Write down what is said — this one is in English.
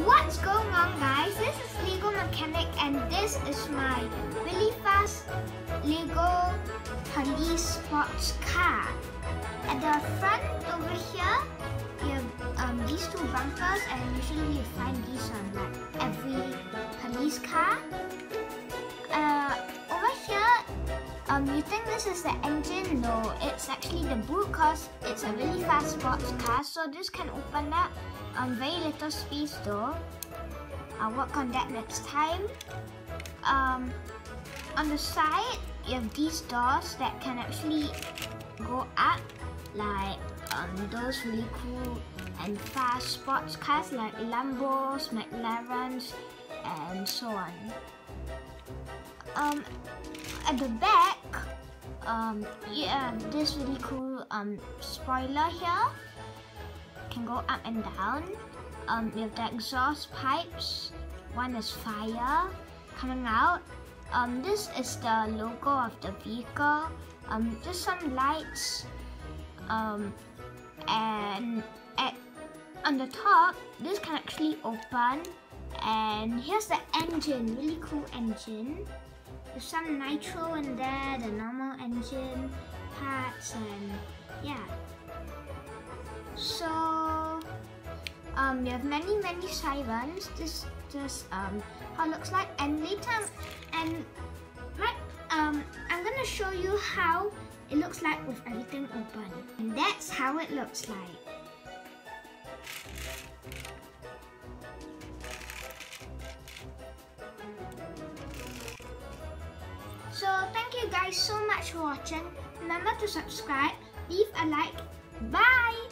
What's going on, guys? This is Lego Mechanic and this is my really fast Lego police sports car. At the front over here, you have these two bumpers, and usually you find these on like every police car. Over here, you think this is the engine? No, it's actually the boot because it's a really fast sports car. So this can open up. Very little space though. I'll work on that next time. On the side, you have these doors that can actually go up, like those really cool and fast sports cars like Lambos, McLarens, and so on. At the back, you have this really cool spoiler here. Can go up and down. You have the exhaust pipes. One is fire coming out. This is the logo of the vehicle. Just some lights. And on the top, this can actually open. And here's the engine, really cool engine. There's some nitro in there, the normal engine parts, and yeah. So you have many sirens. This just how it looks like, and later I'm gonna show you how it looks like with everything open, and that's how it looks like. So thank you guys so much for watching. Remember to subscribe, leave a like. Bye!